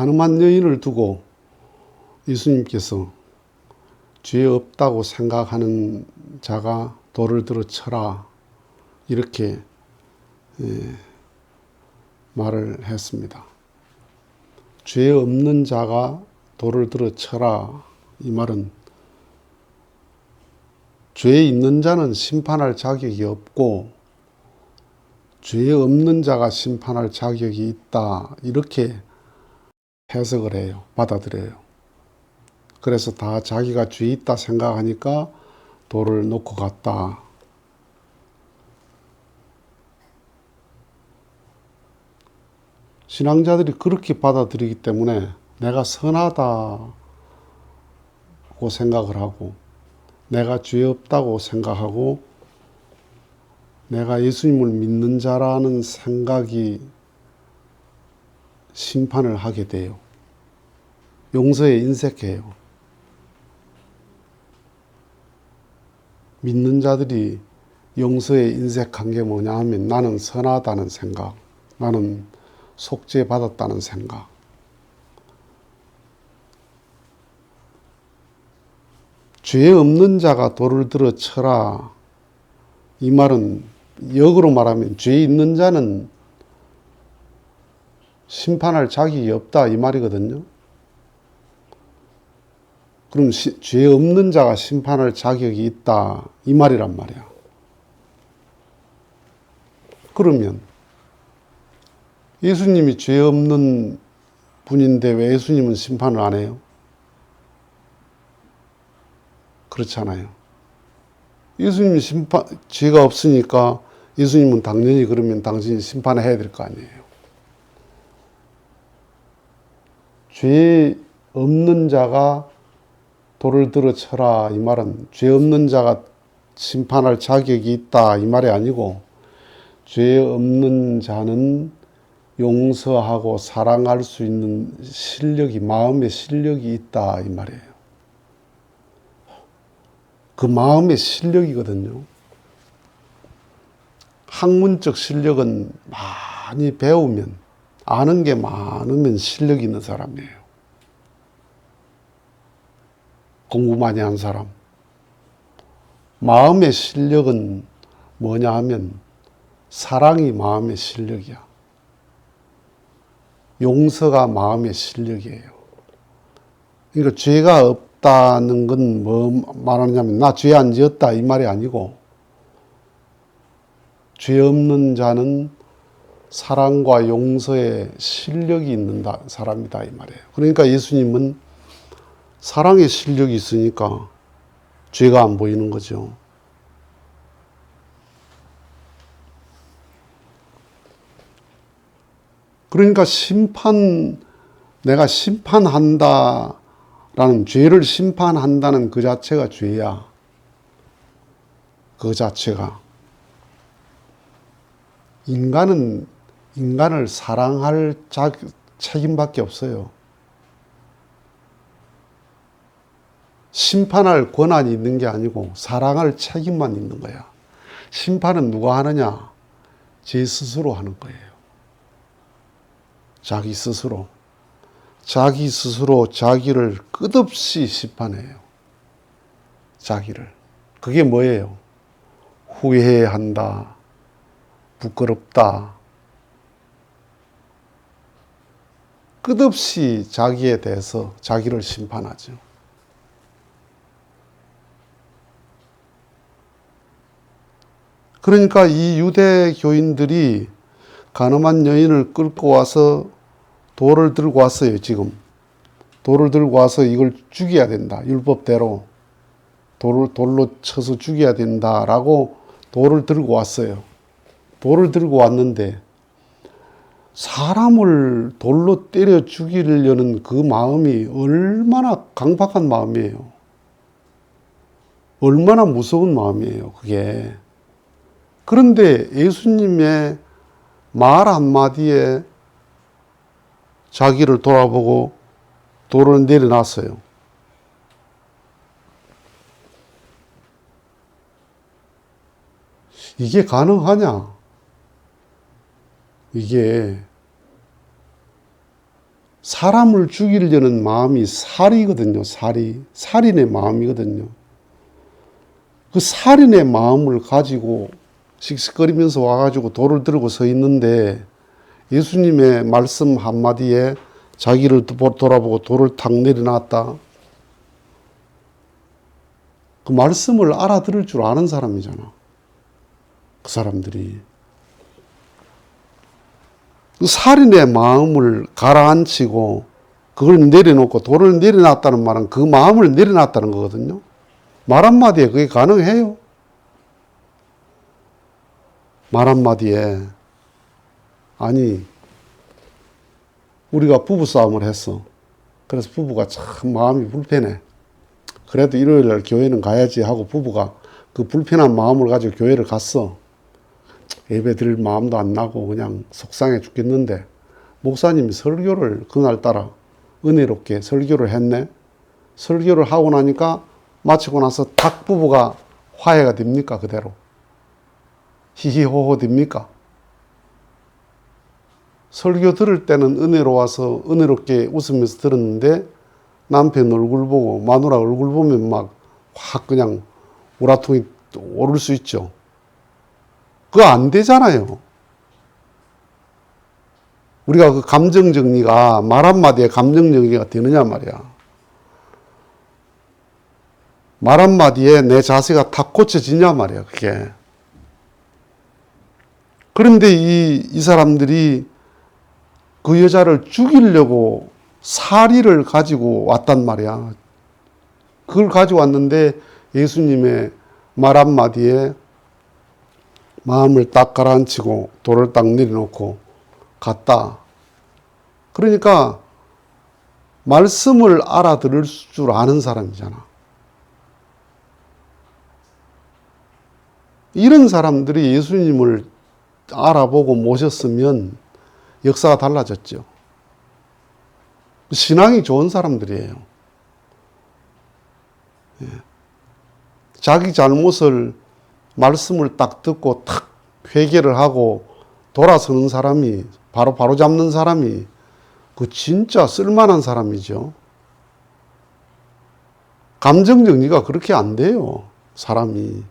가늠한 여인을 두고 예수님께서 죄 없다고 생각하는 자가 돌을 들어 쳐라, 이렇게 말을 했습니다. 죄 없는 자가 돌을 들어 쳐라, 이 말은 죄 있는 자는 심판할 자격이 없고 죄 없는 자가 심판할 자격이 있다, 이렇게 해석을 해요. 받아들여요. 그래서 다 자기가 죄 있다 생각하니까 돌을 놓고 갔다. 신앙자들이 그렇게 받아들이기 때문에 내가 선하다고 생각을 하고, 내가 죄 없다고 생각하고, 내가 예수님을 믿는 자라는 생각이 심판을 하게 돼요. 용서에 인색해요. 믿는 자들이 용서에 인색한 게 뭐냐 하면 나는 선하다는 생각, 나는 속죄받았다는 생각. 죄 없는 자가 돌을 들어 쳐라, 이 말은 역으로 말하면 죄 있는 자는 심판할 자격이 없다, 이 말이거든요. 그럼 죄 없는 자가 심판할 자격이 있다, 이 말이란 말이야. 그러면 예수님이 죄 없는 분인데 왜 예수님은 심판을 안 해요? 그렇잖아요. 예수님이 죄가 없으니까 예수님은 당연히 그러면 당신이 심판해야 될 거 아니에요. 죄 없는 자가 돌을 들어 쳐라, 이 말은 죄 없는 자가 심판할 자격이 있다, 이 말이 아니고 죄 없는 자는 용서하고 사랑할 수 있는 실력이, 마음의 실력이 있다, 이 말이에요. 그 마음의 실력이거든요. 학문적 실력은 많이 배우면, 아는 게 많으면 실력이 있는 사람이에요. 공부 많이 한 사람. 마음의 실력은 뭐냐 하면 사랑이 마음의 실력이야. 용서가 마음의 실력이에요. 그러니까 죄가 없다는 건 뭐 말하냐면 나 죄 안 지었다, 이 말이 아니고 죄 없는 자는 사랑과 용서에 실력이 있는 사람이다, 이 말이에요. 그러니까 예수님은 사랑의 실력이 있으니까 죄가 안 보이는 거죠. 그러니까 내가 심판한다라는, 죄를 심판한다는 그 자체가 죄야. 그 자체가. 인간을 사랑할 책임밖에 없어요. 심판할 권한이 있는 게 아니고 사랑할 책임만 있는 거야. 심판은 누가 하느냐? 제 스스로 하는 거예요. 자기 스스로. 자기 스스로 자기를 끝없이 심판해요. 자기를. 그게 뭐예요? 후회한다. 부끄럽다. 끝없이 자기에 대해서 자기를 심판하죠. 그러니까 이 유대교인들이 가늠한 여인을 끌고 와서 돌을 들고 왔어요, 지금. 돌을 들고 와서 이걸 죽여야 된다. 율법대로. 돌로 쳐서 죽여야 된다라고 돌을 들고 왔어요. 돌을 들고 왔는데 사람을 돌로 때려 죽이려는 그 마음이 얼마나 강박한 마음이에요. 얼마나 무서운 마음이에요, 그게. 그런데 예수님의 말 한마디에 자기를 돌아보고 돌을 내려놨어요. 이게 가능하냐? 이게 사람을 죽이려는 마음이 살이거든요. 살인의 마음이거든요. 그 살인의 마음을 가지고 씩씩거리면서 와가지고 돌을 들고 서 있는데 예수님의 말씀 한마디에 자기를 돌아보고 돌을 탁 내려놨다. 그 말씀을 알아들을 줄 아는 사람이잖아. 그 사람들이. 그 살인의 마음을 가라앉히고 그걸 내려놓고 돌을 내려놨다는 말은 그 마음을 내려놨다는 거거든요. 말 한마디에 그게 가능해요. 말 한마디에. 아니, 우리가 부부싸움을 했어. 그래서 부부가 참 마음이 불편해. 그래도 일요일 날 교회는 가야지 하고 부부가 그 불편한 마음을 가지고 교회를 갔어. 예배 드릴 마음도 안 나고 그냥 속상해 죽겠는데 목사님이 설교를 그날따라 은혜롭게 설교를 했네. 설교를 하고 나니까 마치고 나서 딱 부부가 화해가 됩니까? 그대로. 히히호호 됩니까? 설교 들을 때는 은혜로워서 은혜롭게 웃으면서 들었는데 남편 얼굴 보고 마누라 얼굴 보면 막 확 그냥 우라통이 오를 수 있죠. 그거 안 되잖아요. 우리가 그 감정 정리가 말 한마디에 감정 정리가 되느냐 말이야. 말 한마디에 내 자세가 탁 고쳐지냐 말이야, 그게. 그런데 이 사람들이 그 여자를 죽이려고 사리를 가지고 왔단 말이야. 그걸 가지고 왔는데 예수님의 말 한마디에 마음을 딱 가라앉히고 돌을 딱 내려놓고 갔다. 그러니까 말씀을 알아들을 줄 아는 사람이잖아. 이런 사람들이 예수님을 알아보고 모셨으면 역사가 달라졌죠. 신앙이 좋은 사람들이에요. 자기 잘못을 말씀을 딱 듣고 탁 회개를 하고 돌아서는 사람이 바로 잡는 사람이 그 진짜 쓸만한 사람이죠. 감정 정리가 그렇게 안 돼요. 사람이.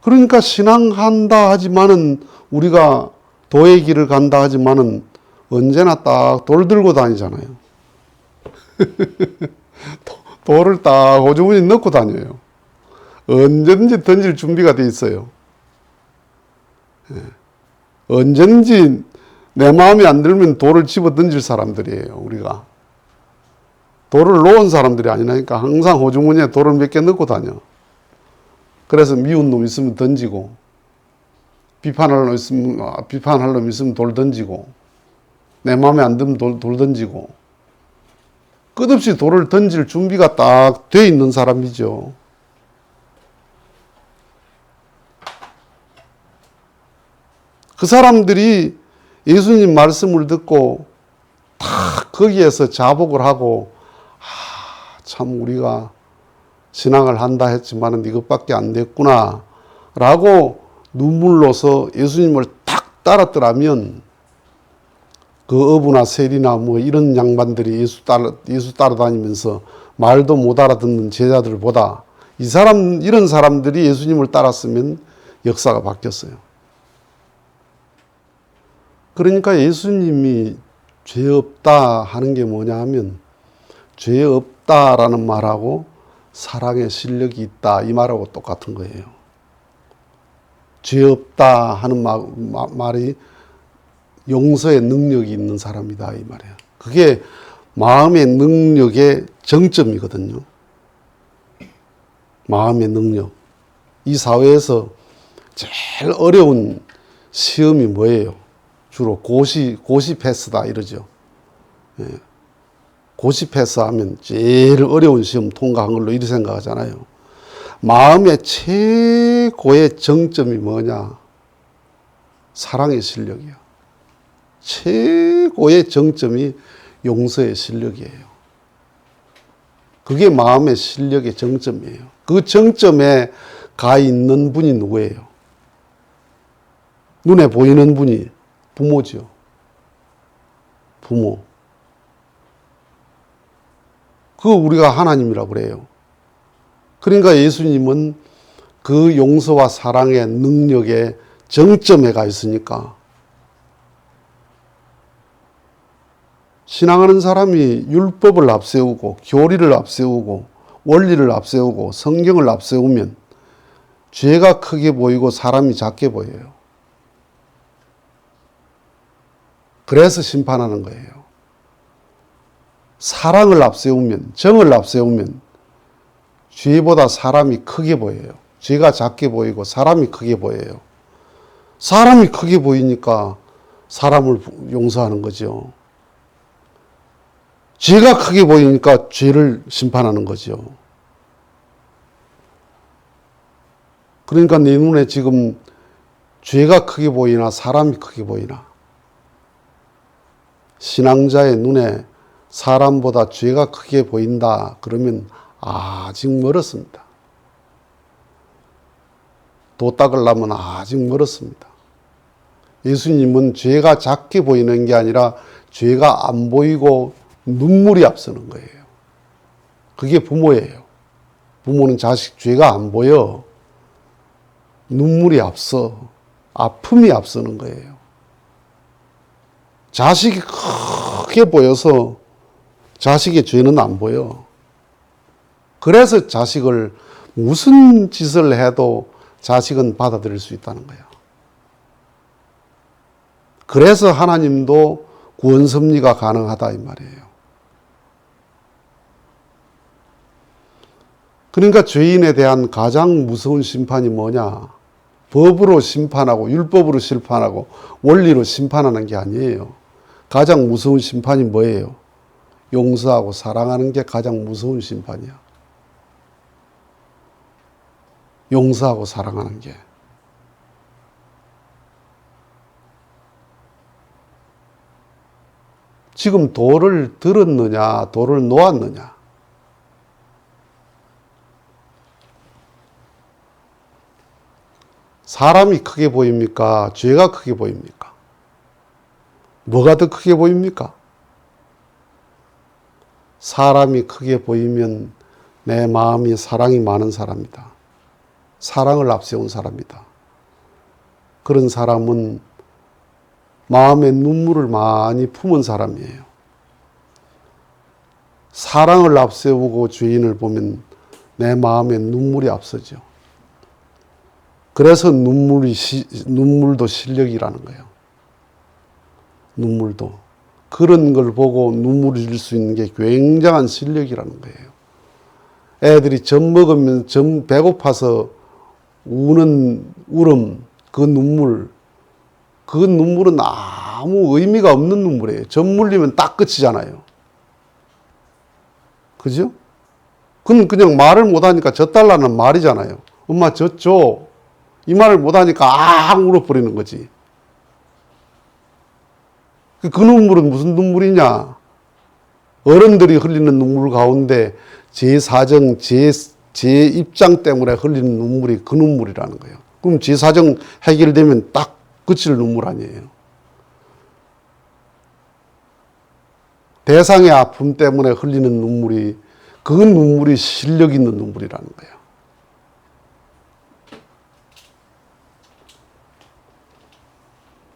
그러니까 신앙한다 하지만은 우리가 도의 길을 간다 하지만은 언제나 딱 돌 들고 다니잖아요. 돌을 딱 호주머니에 넣고 다녀요. 언제든지 던질 준비가 돼 있어요. 언제든지 내 마음에 안 들면 돌을 집어 던질 사람들이에요, 우리가. 돌을 놓은 사람들이 아니라니까 항상 호주머니에 돌을 몇 개 넣고 다녀. 그래서 미운 놈 있으면 던지고, 비판할 놈 있으면 돌 던지고, 내 마음에 안 들면 돌 던지고, 끝없이 돌을 던질 준비가 딱 돼 있는 사람이죠. 그 사람들이 예수님 말씀을 듣고 딱 거기에서 자복을 하고, 참 우리가 신앙을 한다 했지만은 이것밖에 안 됐구나 라고 눈물로서 예수님을 딱 따랐더라면 그 어부나 세리나 뭐 이런 양반들이 예수 따라다니면서 말도 못 알아듣는 제자들보다 이런 사람들이 예수님을 따랐으면 역사가 바뀌었어요. 그러니까 예수님이 죄 없다 하는 게 뭐냐 하면 죄 없다라는 말하고 사랑의 실력이 있다 이 말하고 똑같은 거예요. 죄 없다 하는 말이 용서의 능력이 있는 사람이다 이 말이에요. 그게 마음의 능력의 정점이거든요. 마음의 능력. 이 사회에서 제일 어려운 시험이 뭐예요? 주로 고시 패스다 이러죠. 고시 패스하면 제일 어려운 시험 통과한 걸로 이렇게 생각하잖아요. 마음의 최고의 정점이 뭐냐? 사랑의 실력이야. 최고의 정점이 용서의 실력이에요. 그게 마음의 실력의 정점이에요. 그 정점에 가 있는 분이 누구예요? 눈에 보이는 분이 부모지요. 부모. 그거 우리가 하나님이라고 그래요. 그러니까 예수님은 그 용서와 사랑의 능력의 정점에 가 있으니까 신앙하는 사람이 율법을 앞세우고 교리를 앞세우고 원리를 앞세우고 성경을 앞세우면 죄가 크게 보이고 사람이 작게 보여요. 그래서 심판하는 거예요. 사랑을 앞세우면, 정을 앞세우면 죄보다 사람이 크게 보여요. 죄가 작게 보이고 사람이 크게 보여요. 사람이 크게 보이니까 사람을 용서하는 거죠. 죄가 크게 보이니까 죄를 심판하는 거죠. 그러니까 내 눈에 지금 죄가 크게 보이나 사람이 크게 보이나? 신앙자의 눈에 사람보다 죄가 크게 보인다 그러면 아직 멀었습니다. 도 닦으려면 아직 멀었습니다. 예수님은 죄가 작게 보이는 게 아니라 죄가 안 보이고 눈물이 앞서는 거예요. 그게 부모예요. 부모는 자식 죄가 안 보여. 눈물이 앞서. 아픔이 앞서는 거예요. 자식이 크게 보여서 자식의 죄는 안 보여. 그래서 자식을 무슨 짓을 해도 자식은 받아들일 수 있다는 거야. 그래서 하나님도 구원 섭리가 가능하다 이 말이에요. 그러니까 죄인에 대한 가장 무서운 심판이 뭐냐? 법으로 심판하고 율법으로 심판하고 원리로 심판하는 게 아니에요. 가장 무서운 심판이 뭐예요? 용서하고 사랑하는 게 가장 무서운 심판이야. 용서하고 사랑하는 게. 지금 도를 들었느냐, 도를 놓았느냐. 사람이 크게 보입니까? 죄가 크게 보입니까? 뭐가 더 크게 보입니까? 사람이 크게 보이면 내 마음이 사랑이 많은 사람이다. 사랑을 앞세운 사람이다. 그런 사람은 마음에 눈물을 많이 품은 사람이에요. 사랑을 앞세우고 죄인을 보면 내 마음에 눈물이 앞서죠. 그래서 눈물도 실력이라는 거예요. 눈물도. 그런 걸 보고 눈물을 흘릴 수 있는 게 굉장한 실력이라는 거예요. 애들이 젖 먹으면 배고파서 우는 울음, 그 눈물은 아무 의미가 없는 눈물이에요. 젖 물리면 딱 끝이잖아요. 그죠? 그건 그냥 말을 못하니까 젖 달라는 말이잖아요. 엄마 젖 줘. 이 말을 못하니까 아 울어버리는 거지. 그 눈물은 무슨 눈물이냐? 어른들이 흘리는 눈물 가운데 제 사정, 제 입장 때문에 흘리는 눈물이 그 눈물이라는 거예요. 그럼 제 사정 해결되면 딱 그칠 눈물 아니에요. 대상의 아픔 때문에 흘리는 눈물이 그 눈물이 실력 있는 눈물이라는 거예요.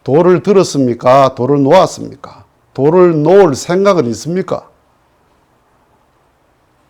도를 들었습니까? 도를 놓았습니까? 도를 놓을 생각은 있습니까?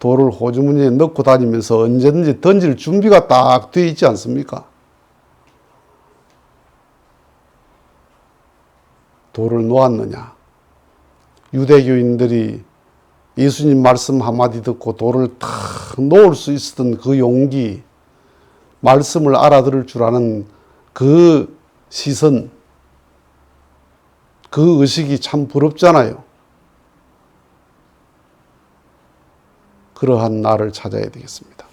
도를 호주머니에 넣고 다니면서 언제든지 던질 준비가 딱 되어 있지 않습니까? 도를 놓았느냐? 유대교인들이 예수님 말씀 한마디 듣고 도를 탁 놓을 수 있었던 그 용기, 말씀을 알아들을 줄 아는 그 시선, 그 의식이 참 부럽잖아요. 그러한 나를 찾아야 되겠습니다.